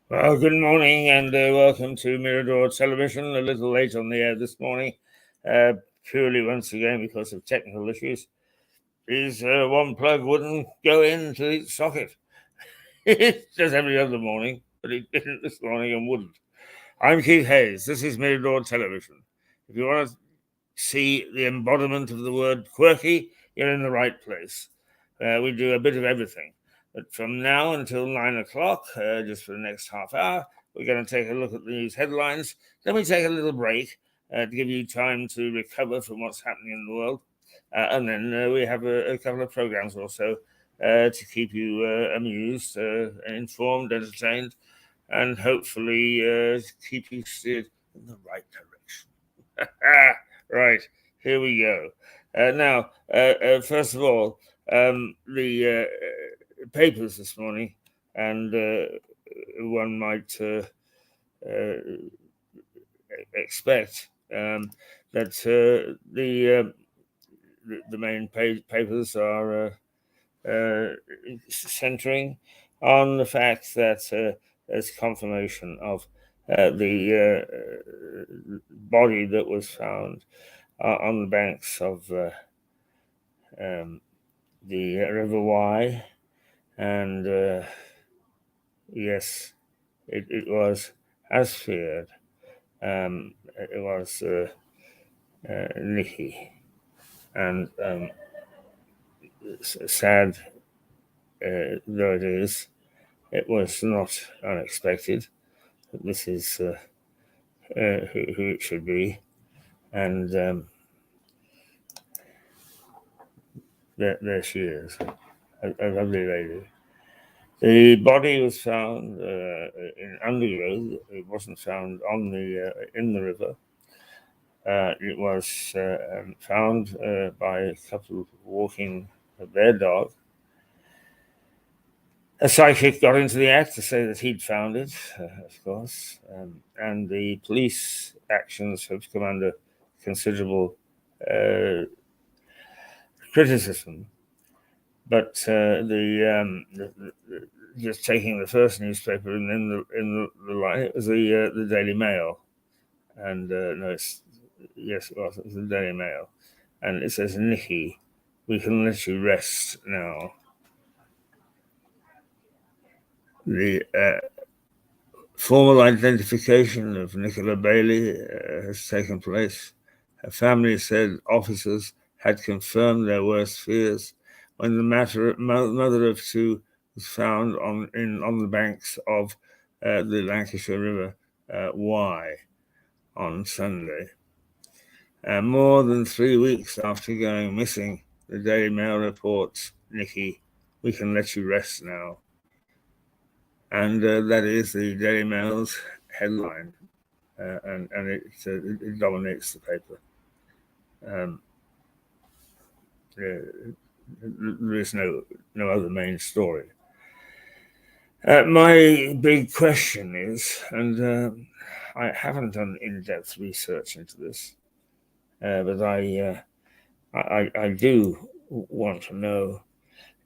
Well, good morning and welcome to Mirador Television. A little late on the air this morning, purely once again because of technical issues. Is one plug wouldn't go into its socket. It does every other morning, but it didn't this morning and wouldn't. I'm Keith Hayes. This is Mirador Television. If you want to see the embodiment of the word quirky, you're in the right place. We do a bit of everything. But from now until 9 o'clock, just for the next half hour, we're going to take a look at the news headlines. Then we take a little break to give you time to recover from what's happening in the world. And then we have a couple of programs also to keep you amused, informed, entertained, and hopefully keep you steered in the right direction. Right, here we go. Now, first of all, the papers this morning, and one might expect that the main papers are centering on the fact that there's confirmation of the body that was found on the banks of the River Wye. And yes, it was as feared. It was Nikki. And sad though it is, it was not unexpected. This is who it should be. And there she is, a lovely lady. The body was found in undergrowth. It wasn't found on in the river. It was found by a couple walking their dog. A psychic got into the act to say that he'd found it, of course, and the police actions have come under considerable criticism. But just taking the first newspaper and in the line, it was the Daily Mail, and no, it was the Daily Mail, and it says, "Nikki, we can let you rest now." The formal identification of Nicola Bailey has taken place. Her family said officers had confirmed their worst fears when the mother of two was found on the banks of the Lancashire River Wye on Sunday. More than 3 weeks after going missing, the Daily Mail reports, "Nikki, we can let you rest now." And that is the Daily Mail's headline, and it dominates the paper. There is no other main story. My big question is, and I haven't done in-depth research into this, but I do want to know,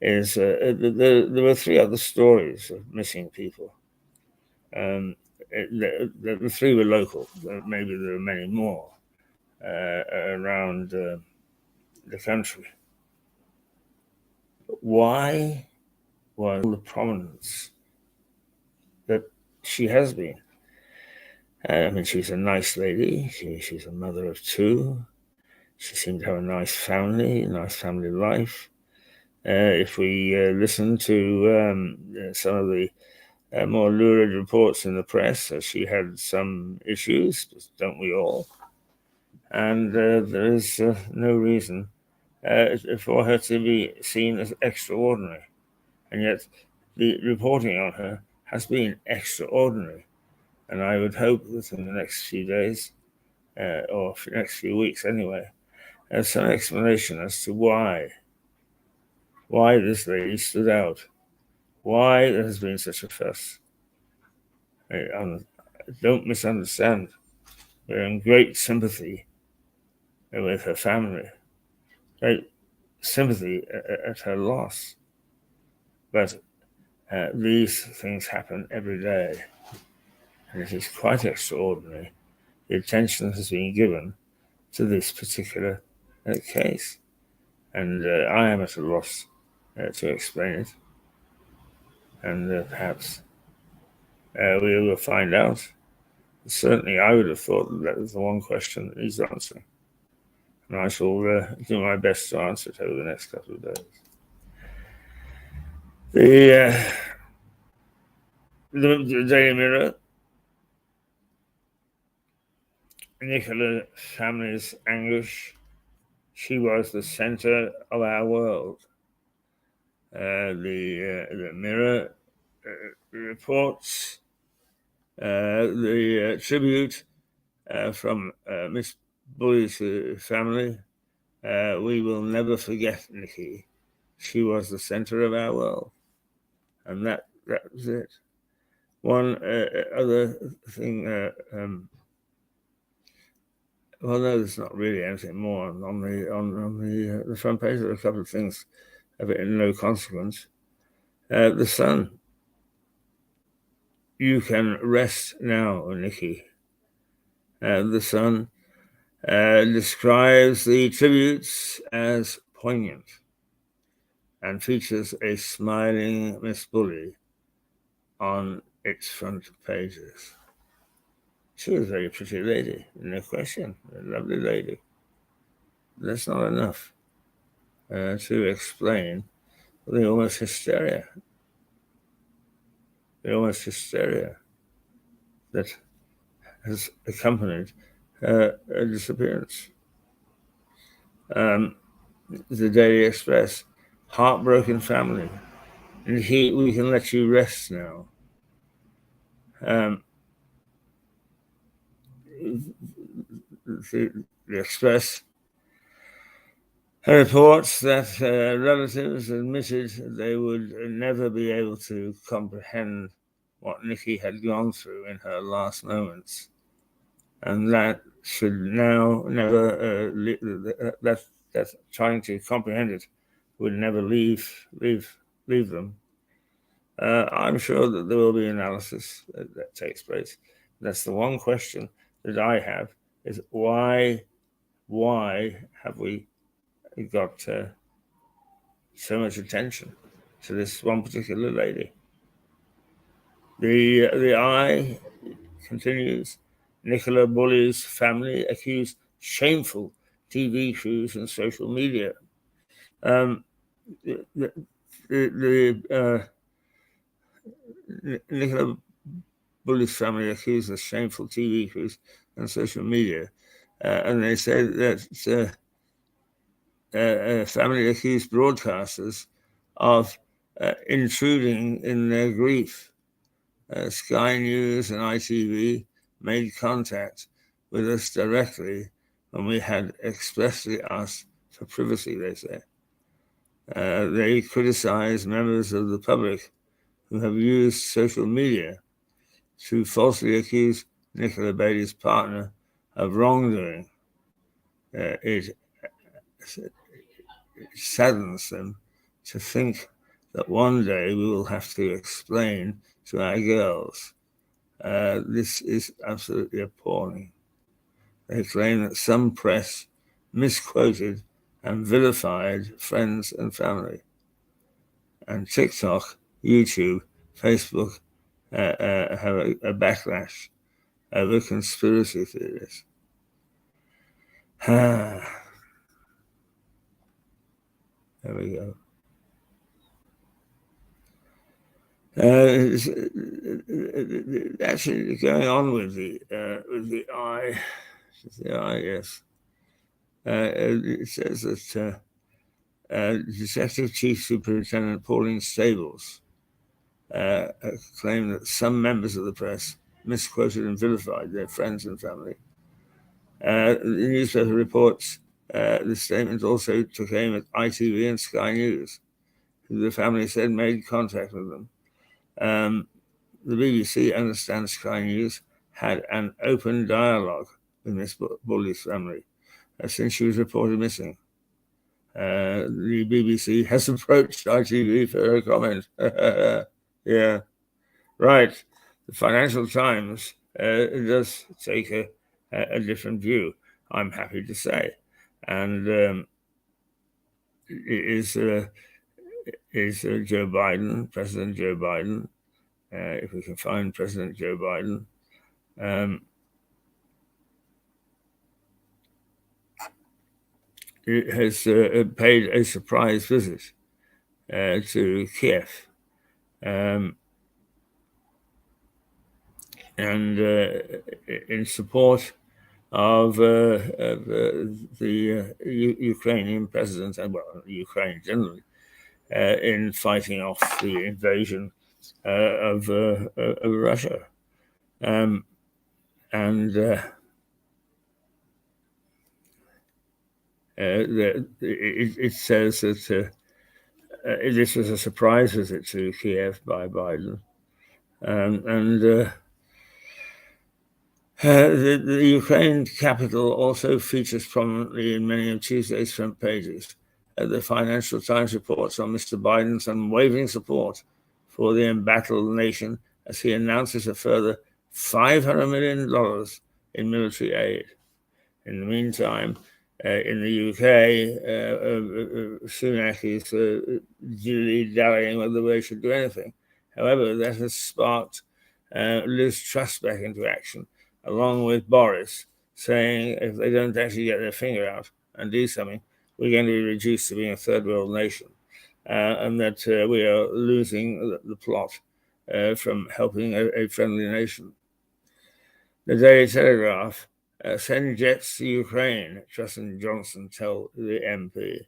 is there were 3 other stories of missing people. The 3 were local. Maybe there are many more around the country. Why was the prominence that she has been? I mean, she's a nice lady. She's a mother of 2. She seemed to have a nice family life. If we listen to some of the more lurid reports in the press, she had some issues, don't we all? And there is no reason for her to be seen as extraordinary. And yet the reporting on her has been extraordinary. And I would hope that in the next few days, or next few weeks anyway, there's some explanation as to why this lady stood out, why there has been such a fuss. Don't misunderstand. We're in great sympathy with her family, great sympathy at her loss. But these things happen every day, and it is quite extraordinary the attention that has been given to this particular case. And I am at a loss to explain it, and perhaps we will find out. Certainly, I would have thought that was the one question that needs answering, and I shall do my best to answer it over the next couple of days. The Daily Mirror, Nicola family's anguish. She was the center of our world. The Mirror reports the tribute from Miss Bully's family. We will never forget Nikki. She was the center of our world. And that was it. One other thing, well, no, there's not really anything more on the front page. There are a couple of things of it in no consequence. The Sun. You can rest now, Nikki. The Sun describes the tributes as poignant and features a smiling Miss Bully on its front pages. She was a very pretty lady, no question, a lovely lady. That's not enough to explain the almost hysteria that has accompanied her disappearance. The Daily Express, heartbroken family. We can let you rest now. The Express reports that relatives admitted they would never be able to comprehend what Nikki had gone through in her last moments, and that should now never that trying to comprehend it would never leave them. I'm sure that there will be analysis that takes place. That's the one question that I have: is why have we got so much attention to this one particular lady? The Eye continues. Nicola Bully's family accused shameful TV crews and social media. Nicola Bully's family accused of shameful TV crews and social media, and they said that family accused broadcasters of intruding in their grief. Sky News and ITV made contact with us directly when we had expressly asked for privacy, they say. They criticized members of the public who have used social media to falsely accuse Nicola Bailey's partner of wrongdoing. It saddens them to think that one day we will have to explain to our girls. This is absolutely appalling. They claim that some press misquoted and vilified friends and family. And TikTok, YouTube, Facebook have a backlash over conspiracy theories. There we go. Actually, going on with the Eye, yes. It says that Detective Chief Superintendent Pauline Stables claimed that some members of the press misquoted and vilified their friends and family. The newspaper reports the statement also took aim at ITV and Sky News, who the family said made contact with them. The BBC understands Sky News had an open dialogue with Miss Bulley's family since she was reported missing. The BBC has approached ITV for a comment. Yeah, right. The Financial Times does take a different view, I'm happy to say, and is Joe Biden, President Joe Biden, if we can find President Joe Biden, has paid a surprise visit to Kiev, and in support of the Ukrainian president, and well, Ukraine generally, in fighting off the invasion of Russia. It says that this was a surprise visit to Kiev by Biden. The Ukraine capital also features prominently in many of Tuesday's front pages. The Financial Times reports on Mr. Biden's unwavering support for the embattled nation as he announces a further $500 million in military aid. In the meantime, in the UK, Sunak is dilly-dallying whether they should do anything. However, that has sparked Liz Truss back into action, along with Boris, saying if they don't actually get their finger out and do something, we're going to be reduced to being a third world nation, and that we are losing the plot from helping a friendly nation. The Daily Telegraph, send jets to Ukraine, Truss and Johnson tell the MP.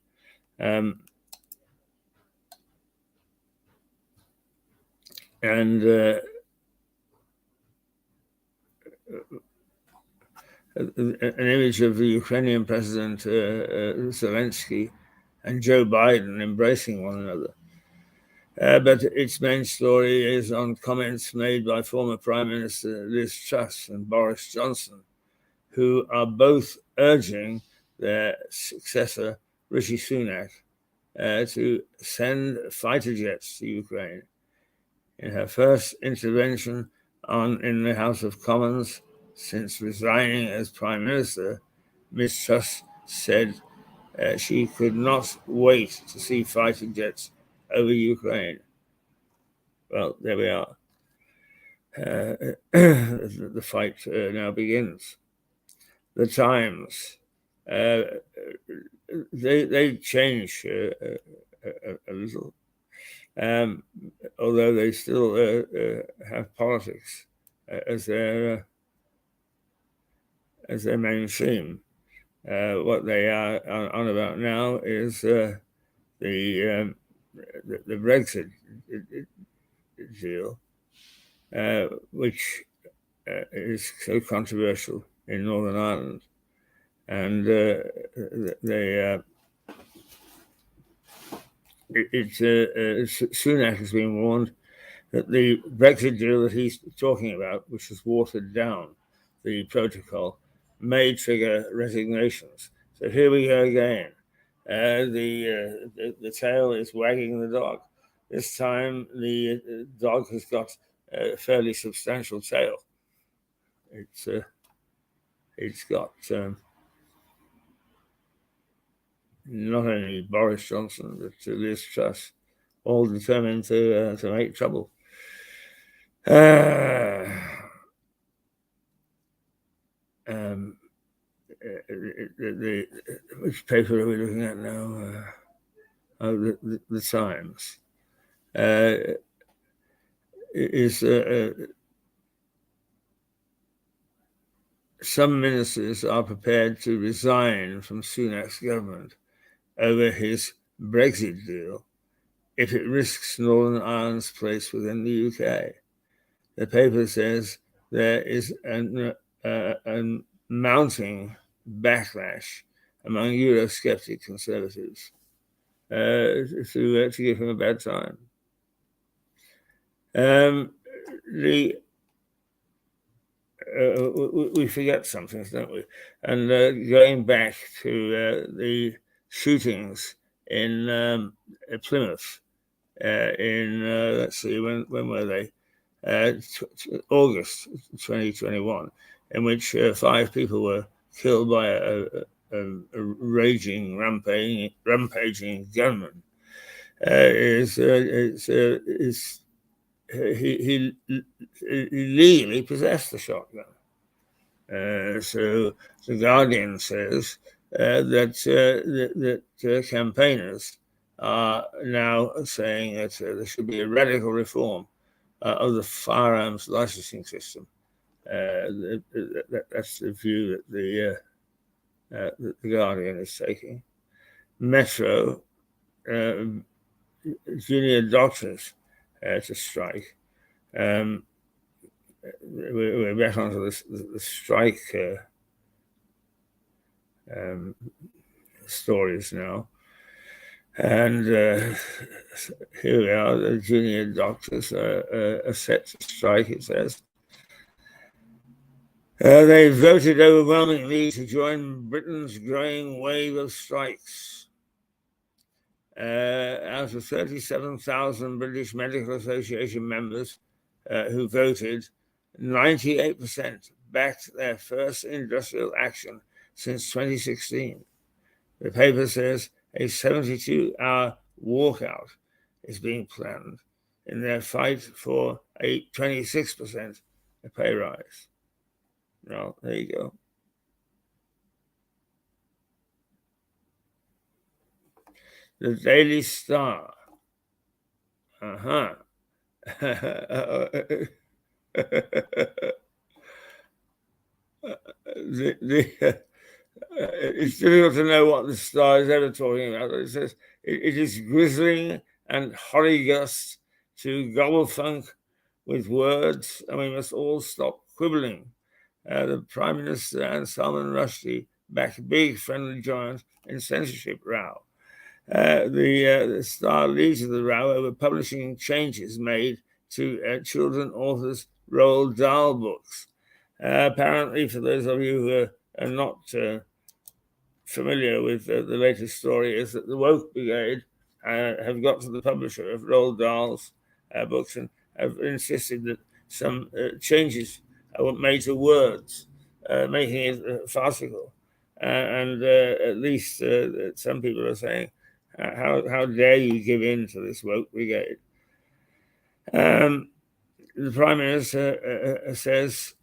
An image of the Ukrainian President Zelensky and Joe Biden embracing one another. But its main story is on comments made by former Prime Minister Liz Truss and Boris Johnson, who are both urging their successor, Rishi Sunak, to send fighter jets to Ukraine. In her first intervention in the House of Commons since resigning as Prime Minister, Ms. Truss said she could not wait to see fighter jets over Ukraine. Well, there we are. The fight now begins. The Times, they change a little, although they still have politics as their mainstream. What they are on about now is the Brexit deal, which is so controversial in Northern Ireland, and Sunak has been warned that the Brexit deal that he's talking about, which has watered down the protocol, may trigger resignations. So here we go again. The tail is wagging the dog. This time the dog has got a fairly substantial tail. It's got not only Boris Johnson but Liz Truss, all determined to make trouble. Which paper are we looking at now? The Times. Some ministers are prepared to resign from Sunak's government over his Brexit deal if it risks Northern Ireland's place within the UK. The paper says there is a mounting backlash among Eurosceptic conservatives to give him a bad time. We forget some things, don't we? And going back to the shootings in Plymouth let's see, when were they? August 2021, in which 5 people were killed by a raging, rampaging gunman. He legally possessed the shotgun. So the Guardian says that campaigners are now saying that there should be a radical reform of the firearms licensing system. That's the view that the Guardian is taking. Metro, junior doctors to strike. We're back onto the strike stories now. And here we are, the junior doctors are set to strike, it says. They voted overwhelmingly to join Britain's growing wave of strikes. Out of 37,000 British Medical Association members who voted, 98% backed their first industrial action since 2016. The paper says a 72-hour walkout is being planned in their fight for a 26% pay rise. Well, there you go. The Daily Star. It's difficult to know what the Star is ever talking about. It says it is grizzling and horrigust to gobble funk with words, and we must all stop quibbling. The Prime Minister and Salman Rushdie back big friendly giant in censorship row. The Star leads the row over publishing changes made to children authors' Roald Dahl books. Apparently, for those of you who are not familiar with the latest story, is that the Woke Brigade have got to the publisher of Roald Dahl's books and have insisted that some changes were made to words, making it farcical. And at least some people are saying, how dare you give in to this Woke Brigade? The Prime Minister says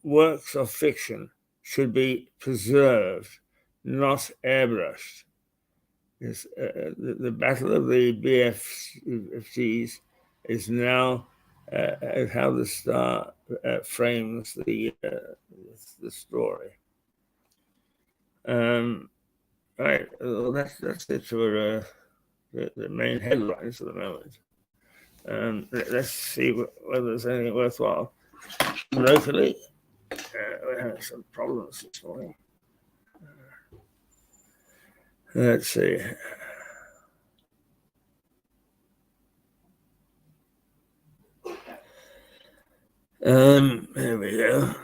works of fiction should be preserved, not airbrushed. The battle of the BFTs is now how the Star frames the story. Right, well, that's it for the main headlines at the moment. Let's see whether there's anything worthwhile locally. We're having some problems this morning. Let's see. There we go.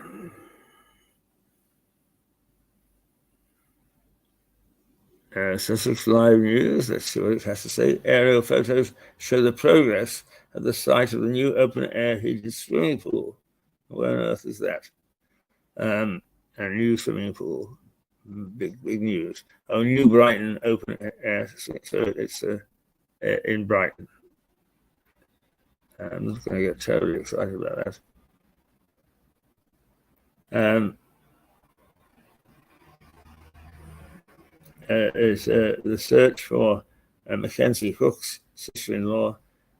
Sussex Live News, let's see what it has to say. Aerial photos show the progress at the site of the new open-air heated swimming pool. Where on earth is that? A new swimming pool. Big news. Oh, New Brighton open-air, so it's in Brighton. I'm not going to get terribly excited about that. Is the search for Mackenzie Hook's sister-in-law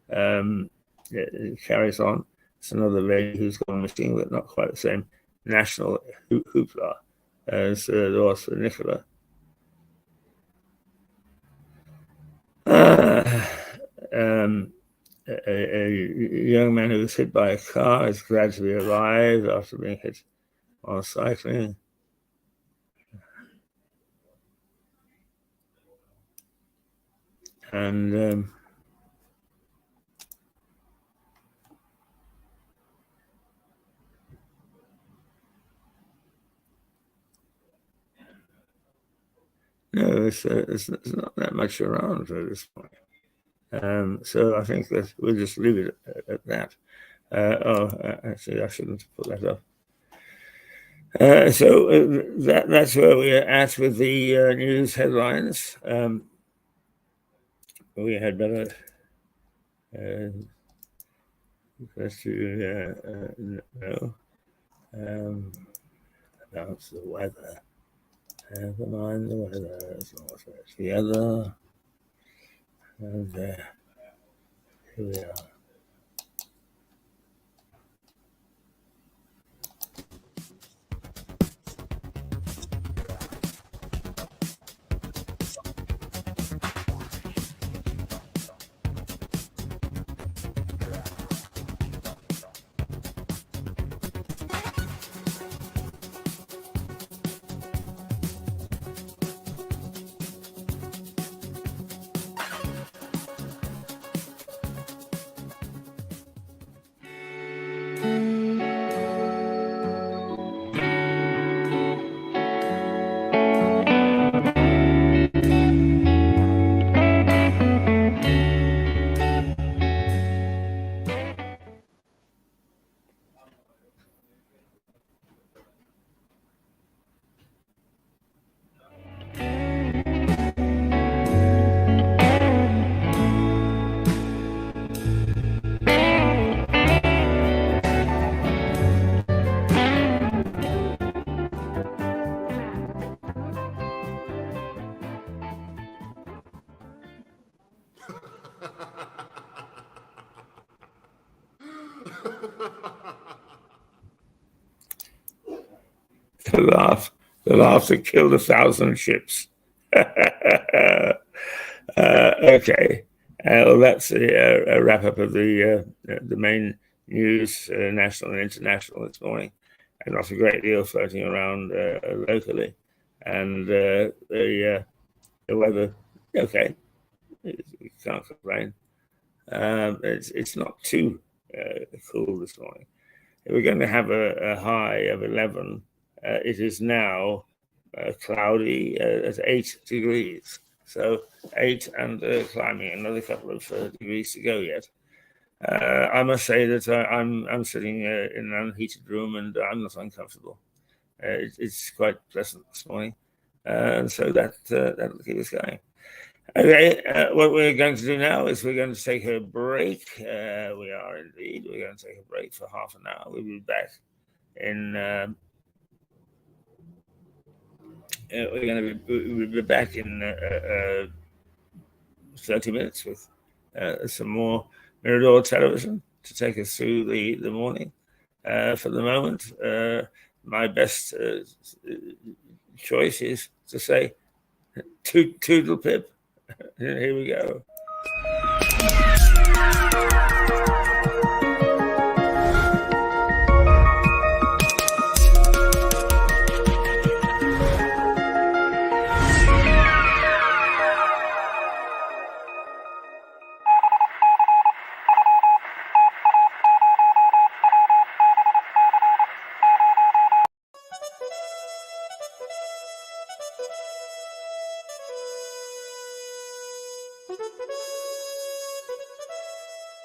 carries on. It's another lady who's gone missing, but not quite the same national hoopla as there was for Nicola. Um, a young man who was hit by a car is glad to be alive after being hit while cycling. And no, it's not that much around at this point. So I think that we'll just leave it at that. Actually, I shouldn't put that up. That's where we're at with the news headlines. We had better just to know about the weather. Never mind the weather, as long as it's the other. And here we are. The laugh that killed 1,000 ships. Okay. Well, that's a wrap up of the main news, national and international, this morning. And not a great deal floating around locally. And the weather, okay, you can't complain. It's not too cool this morning. We're going to have a high of 11. It is now cloudy at 8 degrees. So 8 and climbing another couple of degrees to go yet. I must say that I'm sitting in an unheated room and I'm not uncomfortable. It's quite pleasant this morning, and so that'll keep us going. Okay, what we're going to do now is we're going to take a break. We are indeed. We're going to take a break for half an hour. We'll be back in. We'll be back in 30 minutes with some more Mirador television to take us through the morning. For the moment, my best choice is to say toodle pip. Here we go.